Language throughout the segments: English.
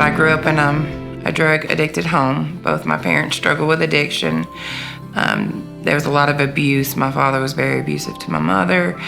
I grew up in a drug-addicted home. Both my parents struggled with addiction. There was a lot of abuse. My father was very abusive to my mother.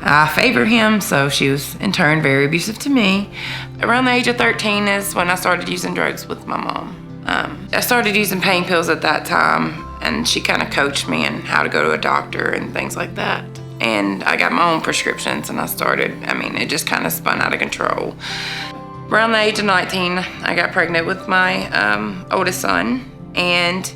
I favored him, so she was in turn very abusive to me. Around the age of 13 is when I started using drugs with my mom. I started using pain pills at that time, and she kind of coached me in how to go to a doctor and things like that. And I got my own prescriptions, and it just kind of spun out of control. Around the age of 19, I got pregnant with my oldest son, and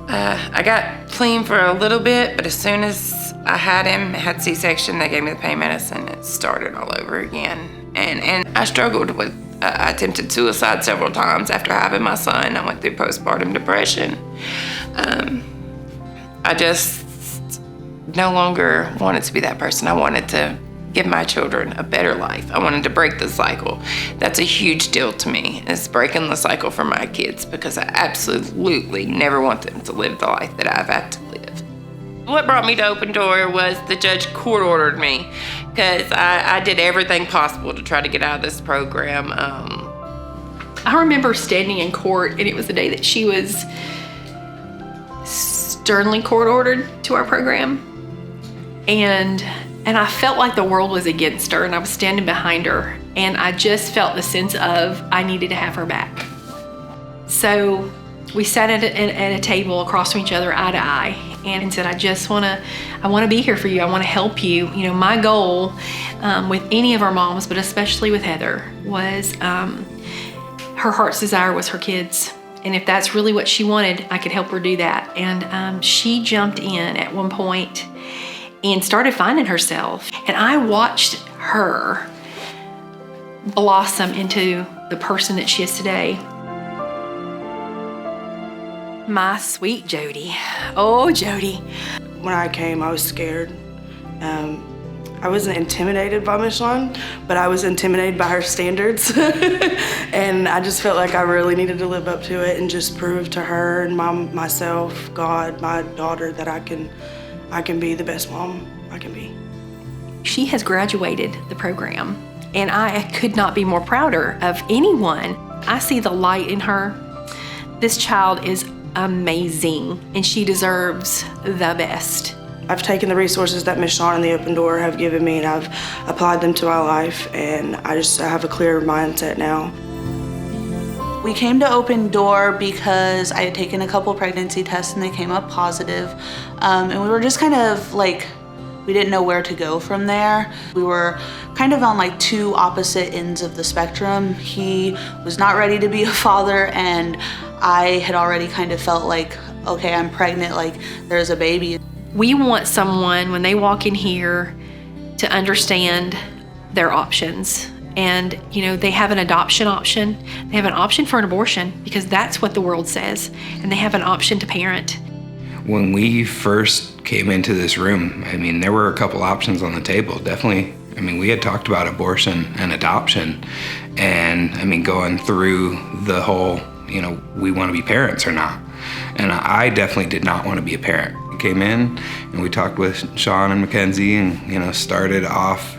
I got clean for a little bit, but as soon as I had C-section, they gave me the pain medicine. It started all over again. And I struggled with, I attempted suicide several times after having my son. I went through postpartum depression. I just no longer wanted to be that person. I wanted to give my children a better life. I wanted to break the cycle. That's a huge deal to me, is breaking the cycle for my kids, because I absolutely never want them to live the life that I've had to live. What brought me to Open Door was the judge court-ordered me, because I did everything possible to try to get out of this program. I remember standing in court, and it was the day that she was sternly court-ordered to our program. And I felt like the world was against her, and I was standing behind her, and I just felt the sense of I needed to have her back. So we sat at a table across from each other, eye to eye, and said, I want to be here for you. I want to help you. You know, my goal with any of our moms, but especially with Heather, was her heart's desire was her kids. And if that's really what she wanted, I could help her do that. And she jumped in at one point and started finding herself. And I watched her blossom into the person that she is today. My sweet Jody. Oh, Jody. When I came, I was scared. I wasn't intimidated by Michonne, but I was intimidated by her standards. And I just felt like I really needed to live up to it and just prove to her and myself, God, my daughter, that I can be the best mom I can be. She has graduated the program, and I could not be more prouder of anyone. I see the light in her. This child is amazing, and she deserves the best. I've taken the resources that Michonne and the Open Door have given me, and I've applied them to my life, and I have a clearer mindset now. We came to Open Door because I had taken a couple pregnancy tests and they came up positive. And we were just kind of like, we didn't know where to go from there. We were kind of on like two opposite ends of the spectrum. He was not ready to be a father, and I had already kind of felt like, okay, I'm pregnant, like there's a baby. We want someone, when they walk in here, to understand their options. And, you know, they have an adoption option. They have an option for an abortion, because that's what the world says. And they have an option to parent. When we first came into this room, there were a couple options on the table, definitely. We had talked about abortion and adoption, and going through the whole, we want to be parents or not. And I definitely did not want to be a parent. We came in and we talked with Sean and Mackenzie and, started off,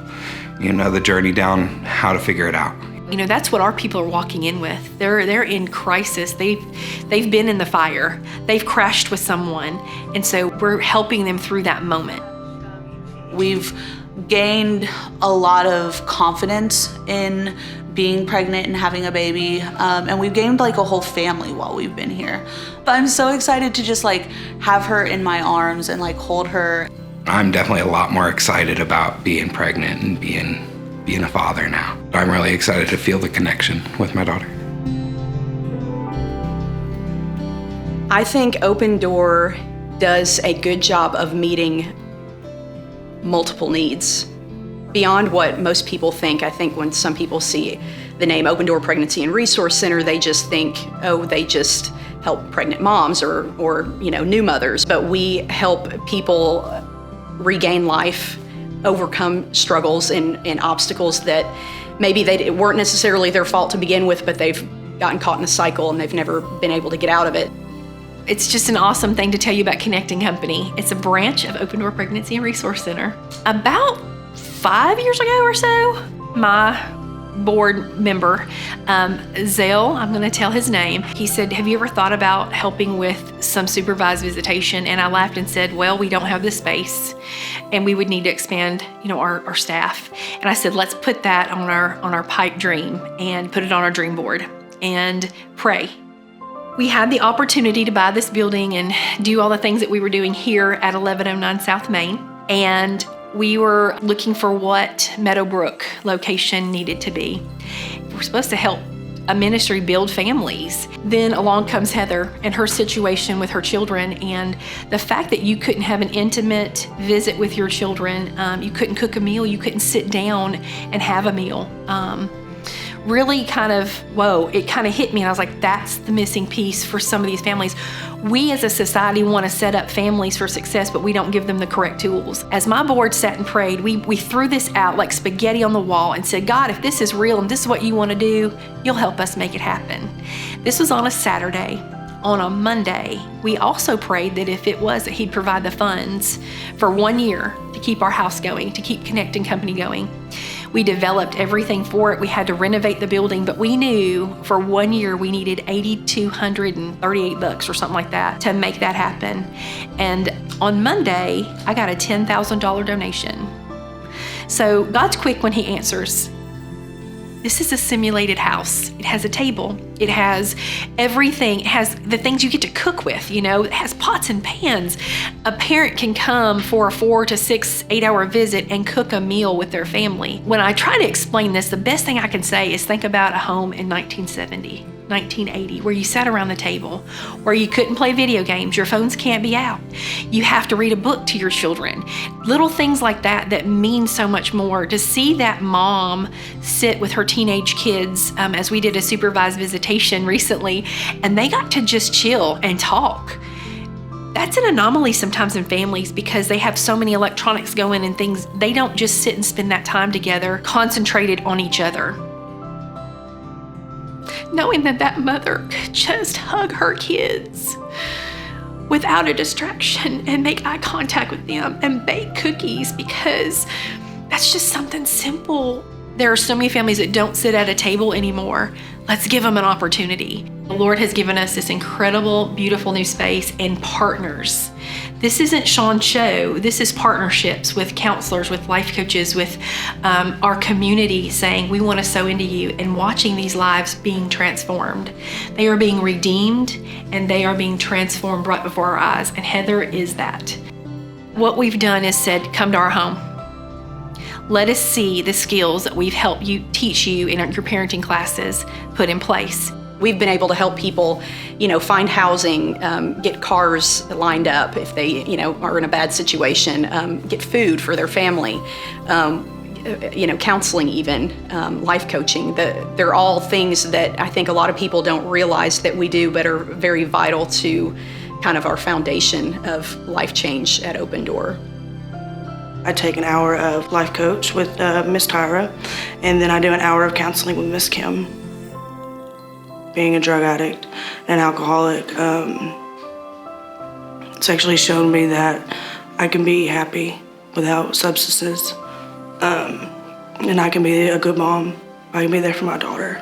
the journey down how to figure it out. That's what our people are walking in with. They're in crisis. They've been in the fire. They've crashed with someone. And so we're helping them through that moment. We've gained a lot of confidence in being pregnant and having a baby. And we've gained like a whole family while we've been here. But I'm so excited to just like have her in my arms and like hold her. I'm definitely a lot more excited about being pregnant and being a father now. I'm really excited to feel the connection with my daughter. I think Open Door does a good job of meeting multiple needs beyond what most people think. I think when some people see the name Open Door Pregnancy and Resource Center, they just think, oh, they just help pregnant moms or new mothers. But we help people regain life, overcome struggles and obstacles that maybe they weren't necessarily their fault to begin with, but they've gotten caught in a cycle and they've never been able to get out of it. It's just an awesome thing to tell you about Connecting Company. It's a branch of Open Door Pregnancy and Resource Center. About 5 years ago or so, my board member, Zale, I'm going to tell his name. He said, have you ever thought about helping with some supervised visitation? And I laughed and said, well, we don't have the space and we would need to expand, our staff. And I said, let's put that on our pipe dream and put it on our dream board and pray. We had the opportunity to buy this building and do all the things that we were doing here at 1109 South Main. And we were looking for what Meadowbrook location needed to be. We're supposed to help a ministry build families. Then along comes Heather and her situation with her children, and the fact that you couldn't have an intimate visit with your children, you couldn't cook a meal, you couldn't sit down and have a meal. Really kind of, it kind of hit me, and I was like, that's the missing piece for some of these families. We as a society want to set up families for success, but we don't give them the correct tools. As my board sat and prayed, we threw this out like spaghetti on the wall and said, God, if this is real and this is what you want to do, you'll help us make it happen. This was on a Saturday. On a Monday, we also prayed that if it was that he'd provide the funds for 1 year to keep our house going, to keep Connect and Company going. We developed everything for it. We had to renovate the building, but we knew for 1 year we needed $8,238 or something like that to make that happen. And on Monday, I got a $10,000 donation. So God's quick when he answers. This is a simulated house. It has a table. It has everything. It has the things you get to cook with, It has pots and pans. A parent can come for a 4 to 6, 8-hour visit and cook a meal with their family. When I try to explain this, the best thing I can say is think about a home in 1970, 1980, where you sat around the table, where you couldn't play video games, your phones can't be out. You have to read a book to your children. Little things like that mean so much more. To see that mom sit with her teenage kids, as we did a supervised visitation recently, and they got to just chill and talk. That's an anomaly sometimes in families because they have so many electronics going and things. They don't just sit and spend that time together, concentrated on each other. Knowing that mother could just hug her kids without a distraction and make eye contact with them and bake cookies, because that's just something simple. There are so many families that don't sit at a table anymore. Let's give them an opportunity. The Lord has given us this incredible, beautiful new space and partners. This isn't Sean's show. This is partnerships with counselors, with life coaches, with our community saying, we want to sow into you, and watching these lives being transformed. They are being redeemed and they are being transformed right before our eyes. And Heather is that. What we've done is said, come to our home. Let us see the skills that we've helped you teach you in your parenting classes put in place. We've been able to help people, find housing, get cars lined up if they, are in a bad situation, get food for their family, counseling even, life coaching. They're all things that I think a lot of people don't realize that we do, but are very vital to kind of our foundation of life change at Open Door. I take an hour of life coach with Miss Tyra, and then I do an hour of counseling with Miss Kim. Being a drug addict and alcoholic, it's actually shown me that I can be happy without substances, and I can be a good mom. I can be there for my daughter.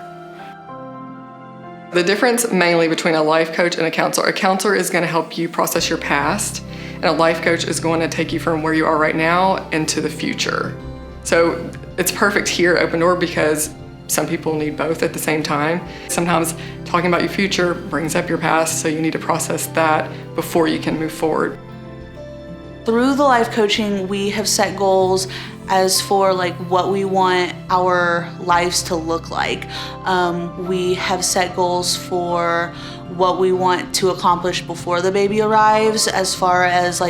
The difference mainly between a life coach and a counselor is going to help you process your past, and a life coach is going to take you from where you are right now into the future. So it's perfect here at Open Door because some people need both at the same time. Sometimes talking about your future brings up your past, so you need to process that before you can move forward. Through the life coaching, we have set goals as for what we want our lives to look like. We have set goals for what we want to accomplish before the baby arrives, as far as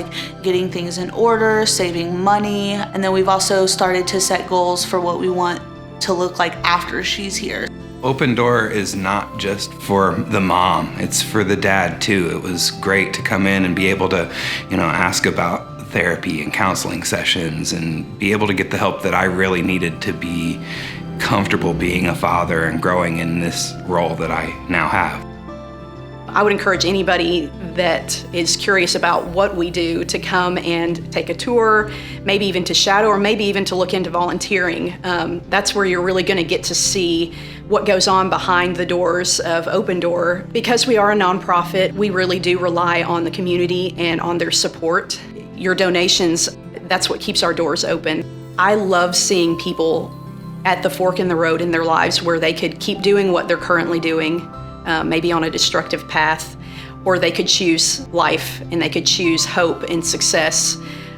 getting things in order, saving money. And then we've also started to set goals for what we want to look like after she's here. Open Door is not just for the mom, it's for the dad too. It was great to come in and be able to, ask about therapy and counseling sessions and be able to get the help that I really needed to be comfortable being a father and growing in this role that I now have. I would encourage anybody that is curious about what we do to come and take a tour, maybe even to shadow, or maybe even to look into volunteering. That's where you're really going to get to see what goes on behind the doors of Open Door. Because we are a nonprofit, we really do rely on the community and on their support. Your donations, that's what keeps our doors open. I love seeing people at the fork in the road in their lives where they could keep doing what they're currently doing, maybe on a destructive path, or they could choose life and they could choose hope and success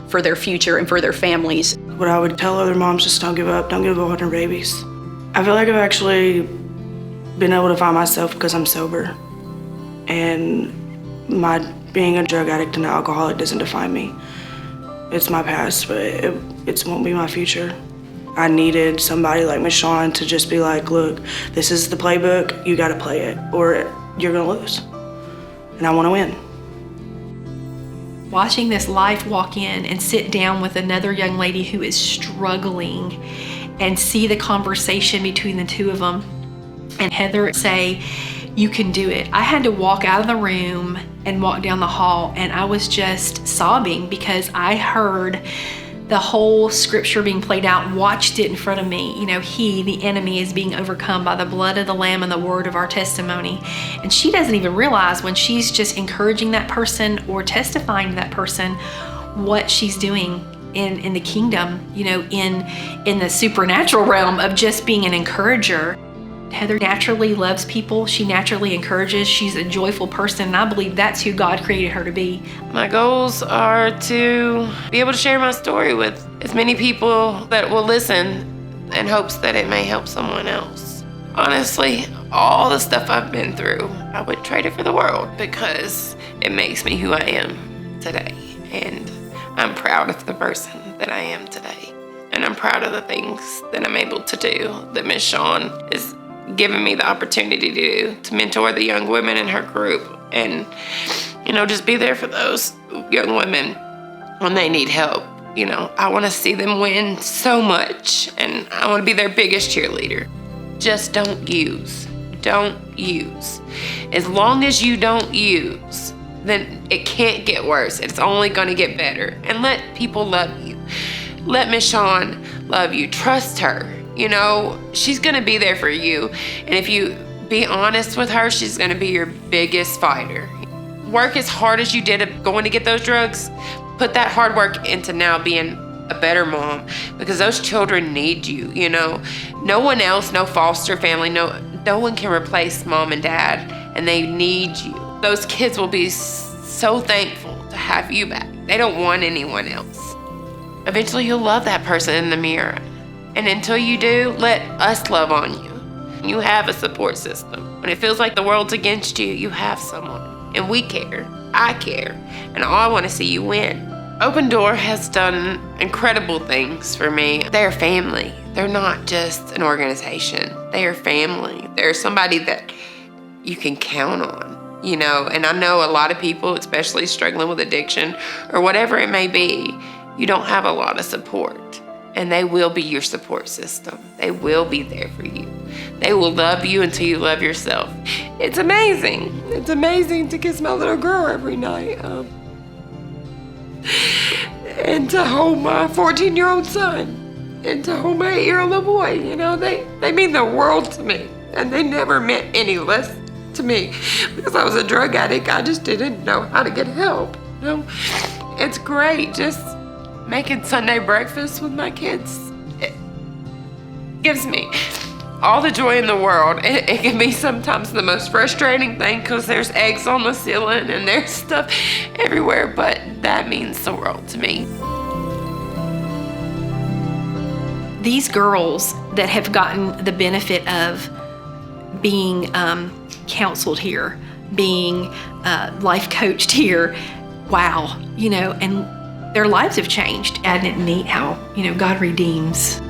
for their future and for their families. What I would tell other moms, just don't give up on your babies. I feel like I've actually been able to find myself because I'm sober. And my being a drug addict and an alcoholic doesn't define me. It's my past, but it won't be my future. I needed somebody like Miss Shawn to just be like, look, this is the playbook, you gotta play it, or you're gonna lose. And I wanna win. Watching this life walk in and sit down with another young lady who is struggling and see the conversation between the two of them, and Heather say, you can do it. I had to walk out of the room and walk down the hall, and I was just sobbing because I heard the whole scripture being played out and watched it in front of me. You know, he, the enemy, is being overcome by the blood of the Lamb and the word of our testimony. And she doesn't even realize when she's just encouraging that person or testifying to that person what she's doing in the kingdom, you know, in the supernatural realm of just being an encourager. Heather naturally loves people. She naturally encourages. She's a joyful person, and I believe that's who God created her to be. My goals are to be able to share my story with as many people that will listen in hopes that it may help someone else. Honestly, all the stuff I've been through, I would trade it for the world because it makes me who I am today. And I'm proud of the person that I am today. And I'm proud of the things that I'm able to do, that Miss Shawn is giving me the opportunity to mentor the young women in her group and, you know, just be there for those young women when they need help. You know, I want to see them win so much, and I want to be their biggest cheerleader. Just don't use. Don't use. As long as you don't use, then it can't get worse. It's only going to get better. And let people love you. Let Miss Shawn love you. Trust her. You know, she's going to be there for you. And if you be honest with her, she's going to be your biggest fighter. Work as hard as you did at going to get those drugs. Put that hard work into now being a better mom, because those children need you, you know. No one else, no foster family, no one can replace mom and dad, and they need you. Those kids will be so thankful to have you back. They don't want anyone else. Eventually you'll love that person in the mirror. And until you do, let us love on you. You have a support system. When it feels like the world's against you, you have someone. And we care. I care. And I want to see you win. Open Door has done incredible things for me. They're family. They're not just an organization. They are family. They're somebody that you can count on, you know. And I know a lot of people, especially struggling with addiction or whatever it may be, you don't have a lot of support. And they will be your support system. They will be there for you. They will love you until you love yourself. It's amazing. It's amazing to kiss my little girl every night. And to hold my 14-year-old son. And to hold my 8-year-old little boy. You know, they mean the world to me. And they never meant any less to me. Because I was a drug addict, I just didn't know how to get help. You know? It's great just making Sunday breakfast with my kids. It gives me all the joy in the world. It can be sometimes the most frustrating thing because there's eggs on the ceiling and there's stuff everywhere, but that means the world to me. These girls that have gotten the benefit of being counseled here, being life coached here, wow, you know, and their lives have changed. Isn't it neat how, you know, God redeems?